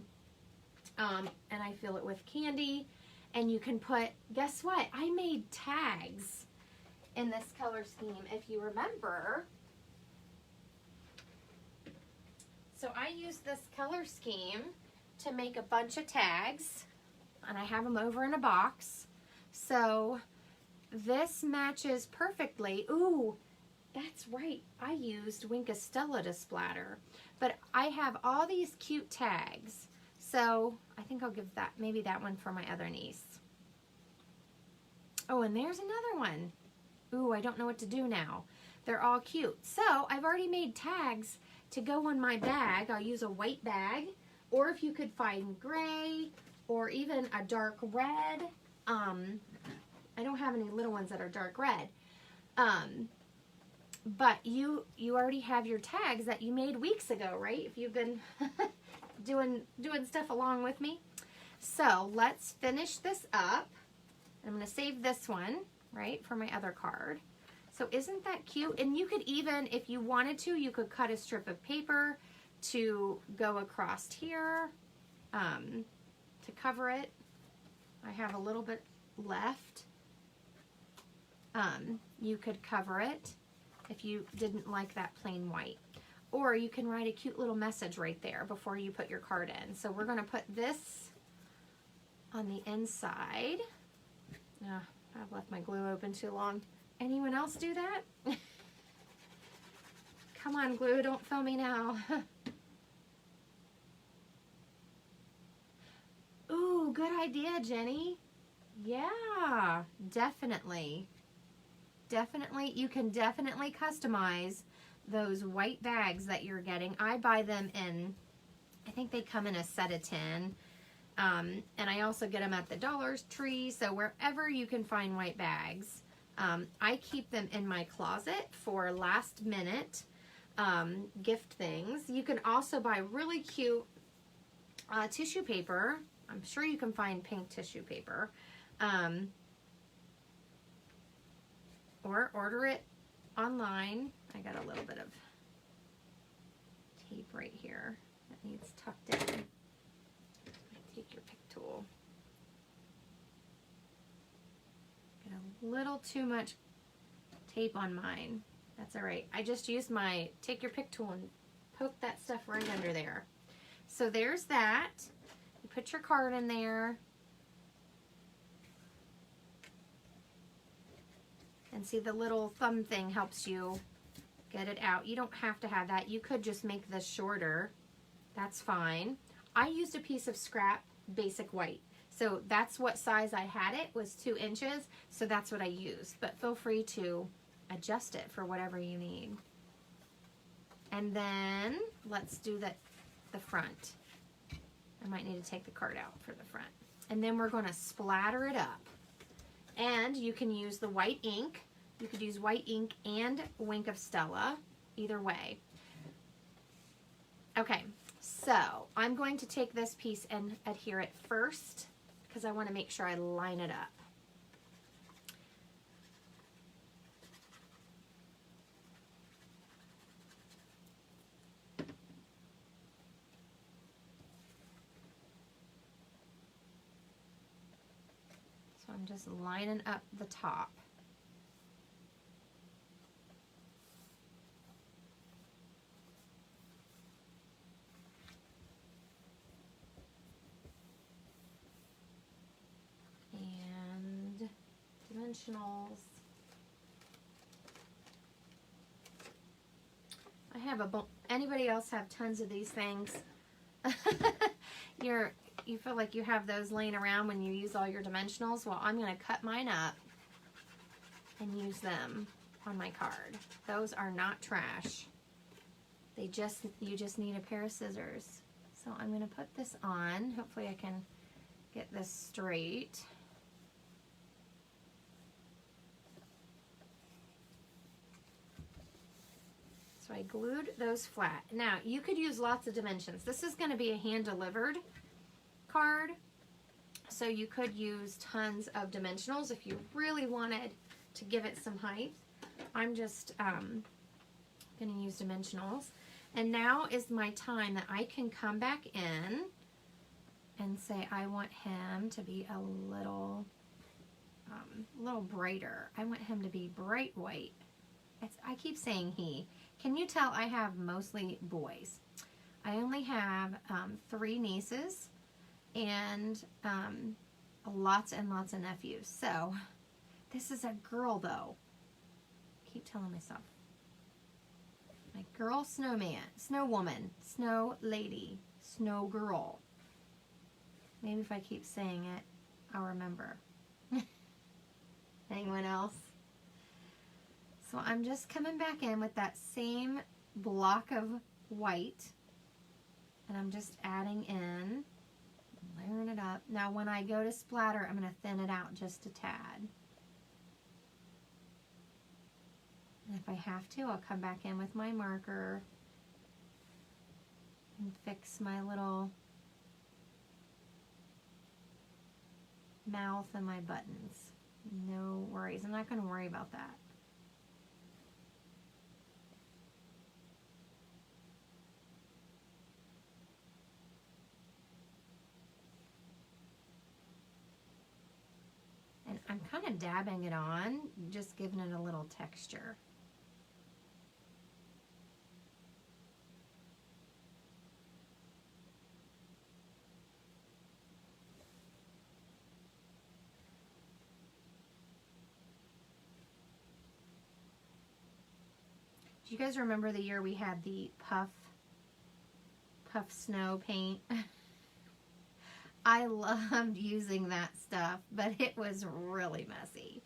and I fill it with candy. And you can put, guess what? I made tags in this color scheme, if you remember. So I used this color scheme to make a bunch of tags, and I have them over in a box. So this matches perfectly. Ooh, that's right. I used Wink of Stella to splatter, but I have all these cute tags. So I think I'll give that, maybe that one for my other niece. Oh, and there's another one. Ooh, I don't know what to do now. They're all cute. So I've already made tags to go on my bag. I'll use a white bag, or if you could find gray or even a dark red. I don't have any little ones that are dark red. But you already have your tags that you made weeks ago, right? If you've been doing stuff along with me. So let's finish this up. I'm going to save this one, right, for my other card. So isn't that cute? And you could even, if you wanted to, you could cut a strip of paper to go across here to cover it. I have a little bit left. You could cover it if you didn't like that plain white. Or you can write a cute little message right there before you put your card in. So we're going to put this on the inside. I've left my glue open too long. Anyone else do that? Come on, glue, don't film me now. Ooh, good idea, Jenny. Yeah, definitely. Definitely, you can definitely customize those white bags that you're getting. I buy them in, I think they come in a set of 10. And I also get them at the Dollar Tree, so wherever you can find white bags. I keep them in my closet for last minute gift things. You can also buy really cute tissue paper. I'm sure you can find pink tissue paper. Or order it online. I got a little bit of tape right here that needs tucked in. Take your pick tool. Got a little too much tape on mine. That's all right. I just used my take your pick tool and poke that stuff right under there. So there's that. You put your card in there. And see, the little thumb thing helps you get it out. You don't have to have that. You could just make this shorter. That's fine. I used a piece of scrap basic white. So that's what size I had it, was 2 inches. So that's what I used. But feel free to adjust it for whatever you need. And then let's do the front. I might need to take the card out for the front. And then we're going to splatter it up. And you can use the white ink. You could use white ink and Wink of Stella, either way. Okay, so I'm going to take this piece and adhere it first because I want to make sure I line it up. So I'm just lining up the top. And dimensionals. I have anybody else have tons of these things? You feel like you have those laying around when you use all your dimensionals? Well, I'm going to cut mine up and use them on my card. Those are not trash. You just need a pair of scissors. So I'm going to put this on. Hopefully I can get this straight. So I glued those flat. Now, you could use lots of dimensions. This is going to be a hand-delivered card, so you could use tons of dimensionals if you really wanted to give it some height. I'm just going to use dimensionals. And now is my time that I can come back in and say I want him to be a little brighter. I want him to be bright white. I keep saying he. Can you tell I have mostly boys? I only have 3 nieces and lots and lots of nephews. So this is a girl though. Keep telling myself. My girl snowman, snow woman, snow lady, snow girl. Maybe if I keep saying it, I'll remember. Anyone else? So I'm just coming back in with that same block of white, and I'm just adding in, layering it up. Now when I go to splatter, I'm going to thin it out just a tad. And if I have to, I'll come back in with my marker and fix my little mouth and my buttons. No worries. I'm not going to worry about that. And I'm kind of dabbing it on, just giving it a little texture. Do you guys remember the year we had the puff snow paint? I loved using that stuff, but it was really messy.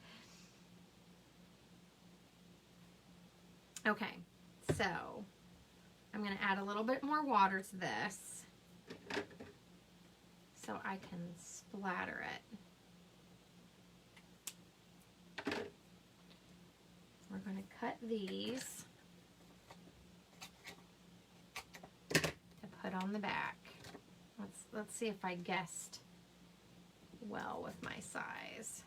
Okay, so I'm going to add a little bit more water to this so I can splatter it. We're going to cut these to put on the back. Let's see if I guessed well with my size.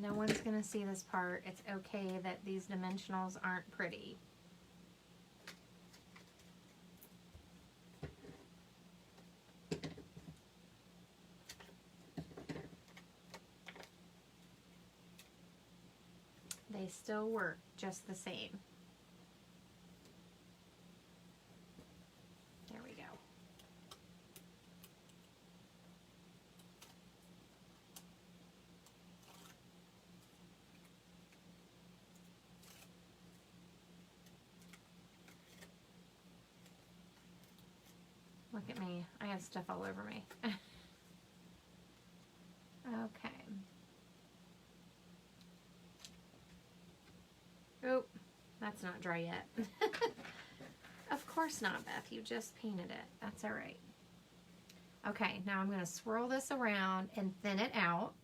No one's going to see this part. It's okay that these dimensionals aren't pretty. They still work just the same. There we go. Look at me. I have stuff all over me. Okay. Oh, that's not dry yet. Of course not, Beth. You just painted it. That's all right. Okay, now I'm going to swirl this around and thin it out.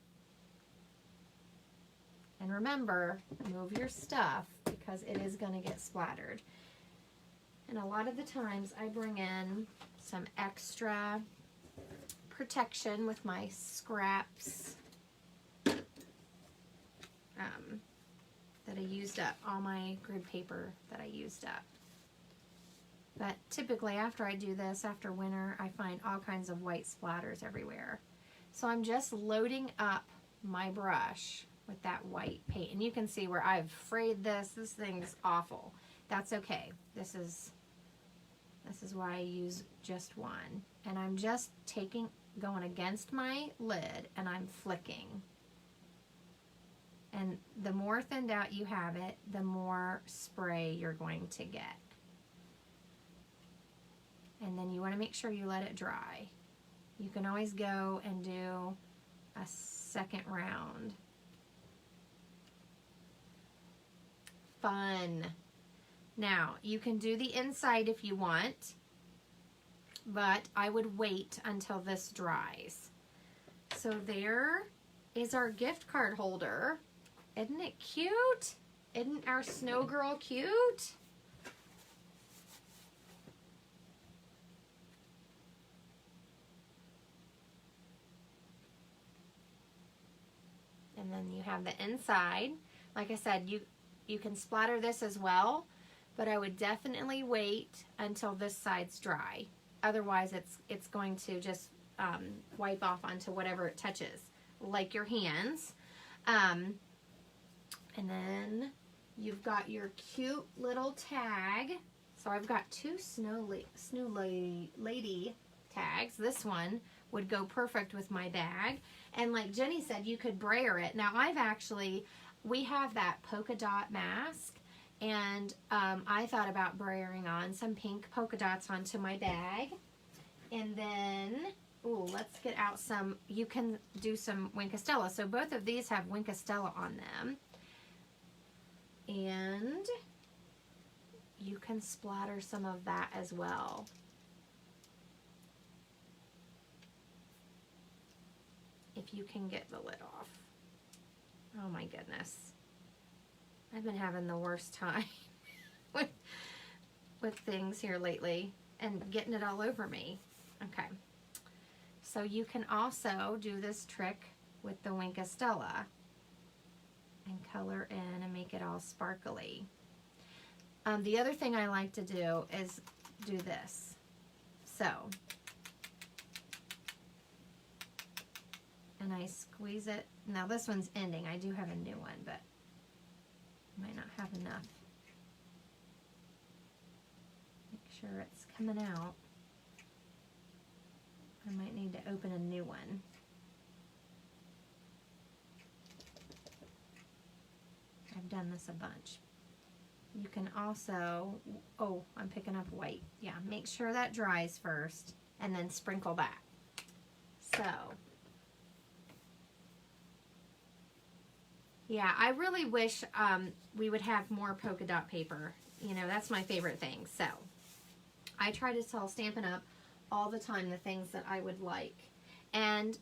And remember, move your stuff because it is going to get splattered. And a lot of the times I bring in some extra protection with my scraps that I used up, all my grid paper that I used up. But typically after I do this, after winter, I find all kinds of white splatters everywhere. So I'm just loading up my brush with that white paint. And you can see where I've frayed this. This thing's awful. That's okay. This is why I use just one. And I'm just going against my lid and I'm flicking. And the more thinned out you have it, the more spray you're going to get. And then you want to make sure you let it dry. You can always go and do a second round. Fun. Now, you can do the inside if you want, but I would wait until this dries. So there is our gift card holder. Isn't it cute? Isn't our snow girl cute? And then you have the inside. Like I said, you can splatter this as well, but I would definitely wait until this side's dry. Otherwise, it's going to just wipe off onto whatever it touches, like your hands. And then you've got your cute little tag. So I've got two snow lady tags. This one would go perfect with my bag. And like Jenny said, you could brayer it. Now we have that polka dot mask, and I thought about brayering on some pink polka dots onto my bag. And then, ooh, let's get out some, you can do some Wink Stella. So both of these have Wink Stella on them. And you can splatter some of that as well. If you can get the lid off. Oh my goodness. I've been having the worst time with things here lately and getting it all over me. Okay. So you can also do this trick with the Wink Stella and color in and make it all sparkly. The other thing I like to do is do this. So, and I squeeze it. Now this one's ending. I do have a new one, but Might not have enough. Make sure it's coming out. I might need to open a new one. I've done this a bunch. You can also, oh, I'm picking up white. Yeah, make sure that dries first and then sprinkle back. So, yeah, I really wish we would have more polka dot paper. You know, that's my favorite thing. So, I try to tell Stampin' Up! All the time the things that I would like. And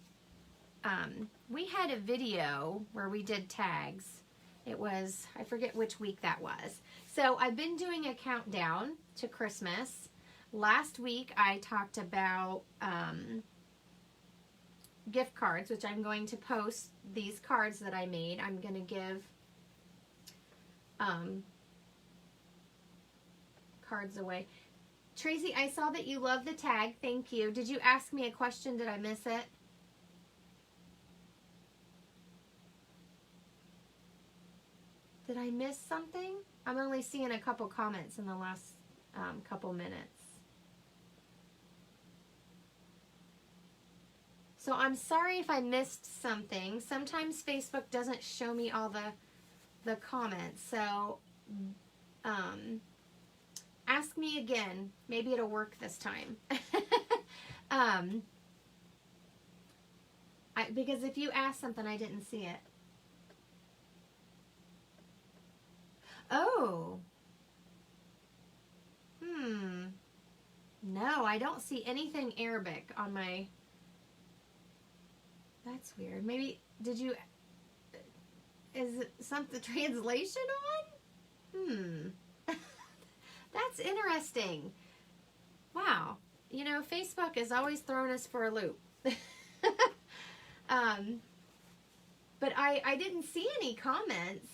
we had a video where we did tags. It was, I forget which week that was. So I've been doing a countdown to Christmas. Last week I talked about gift cards, which I'm going to post these cards that I made. I'm going to give cards away. Tracy, I saw that you love the tag. Thank you. Did you ask me a question? Did I miss it? Did I miss something? I'm only seeing a couple comments in the last couple minutes. So I'm sorry if I missed something. Sometimes Facebook doesn't show me all the comments. So ask me again. Maybe it'll work this time. Because if you ask something, I didn't see it. Oh. No, I don't see anything Arabic on my... That's weird. Maybe, did you... Is it the translation on? That's interesting. Wow. You know, Facebook is always throwing us for a loop. But I didn't see any comments.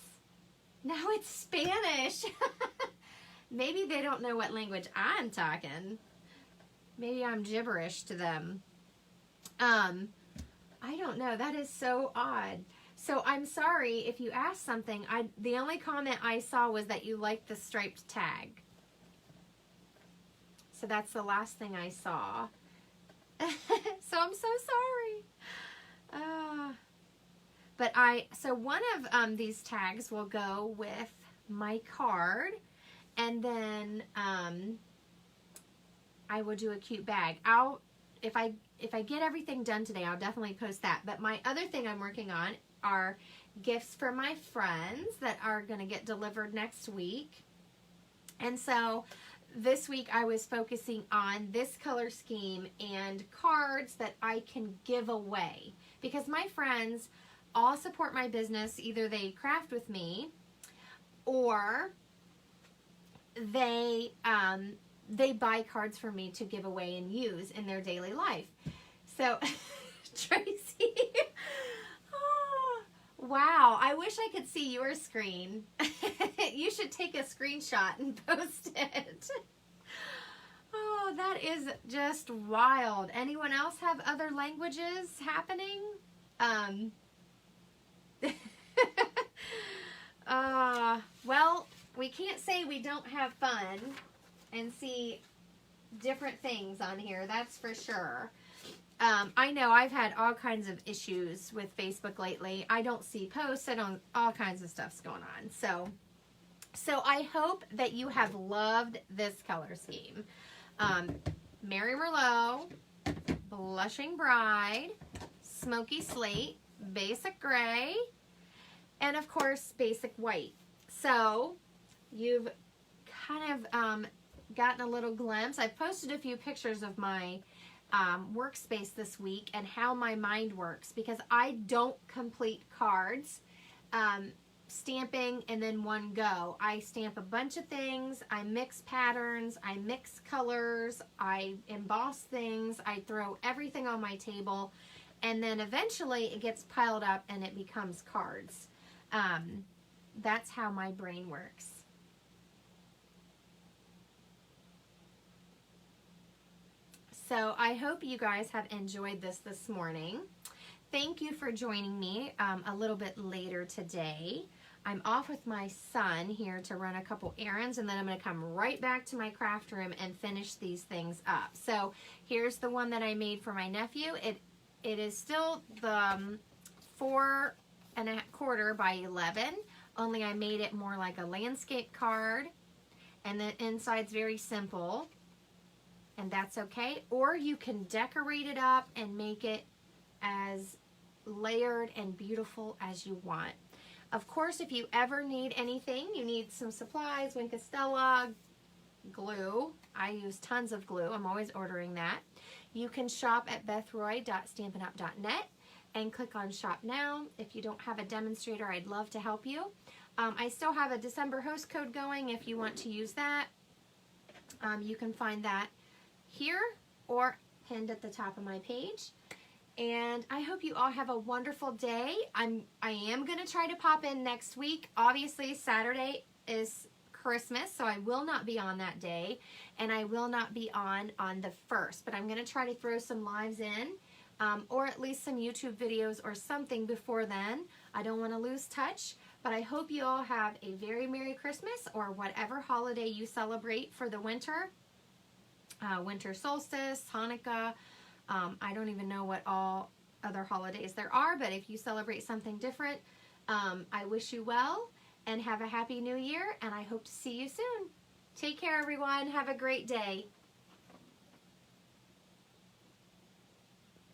Now it's Spanish. Maybe they don't know what language I'm talking. Maybe I'm gibberish to them. I don't know. That is so odd. So I'm sorry if you asked something. The only comment I saw was that you liked the striped tag. So that's the last thing I saw. So I'm so sorry. So one of these tags will go with my card, and then I will do a cute bag. If I get everything done today, I'll definitely post that. But my other thing I'm working on are gifts for my friends that are going to get delivered next week. And so this week I was focusing on this color scheme and cards that I can give away, because my friends all support my business. Either they craft with me or they buy cards for me to give away and use in their daily life. So, Tracy, oh, wow, I wish I could see your screen. You should take a screenshot and post it. Oh, that is just wild. Anyone else have other languages happening? Well, we can't say we don't have fun and see different things on here, that's for sure. I know I've had all kinds of issues with Facebook lately. I don't see posts, all kinds of stuff's going on. So I hope that you have loved this color scheme. Mary Merlot, Blushing Bride, Smoky Slate, Basic Gray, and of course Basic White. So you've kind of gotten a little glimpse. I've posted a few pictures of my workspace this week and how my mind works, because I don't complete cards stamping and then one go. I stamp a bunch of things, I mix patterns, I mix colors, I emboss things, I throw everything on my table, and then eventually it gets piled up and it becomes cards. That's how my brain works. So I hope you guys have enjoyed this morning. Thank you for joining me a little bit later today. I'm off with my son here to run a couple errands, and then I'm going to come right back to my craft room and finish these things up. So here's the one that I made for my nephew. It is still the 4 1/4 by 11, only I made it more like a landscape card, and the inside's very simple, and that's okay. Or you can decorate it up and make it as layered and beautiful as you want. Of course, if you ever need anything, you need some supplies, Wink Stella, glue. I use tons of glue. I'm always ordering that. You can shop at bethroy.stampinup.net and click on Shop Now. If you don't have a demonstrator, I'd love to help you. I still have a December host code going if you want to use that. You can find that here or pinned at the top of my page. And I hope you all have a wonderful day. I am going to try to pop in next week. Obviously, Saturday is Christmas, so I will not be on that day, and I will not be on the 1st, but I'm going to try to throw some lives in, or at least some YouTube videos or something before then. I don't want to lose touch, but I hope you all have a very Merry Christmas or whatever holiday you celebrate for the winter. Winter solstice, Hanukkah, I don't even know what all other holidays there are, but if you celebrate something different, I wish you well and have a happy new year, and I hope to see you soon. Take care, everyone. Have a great day.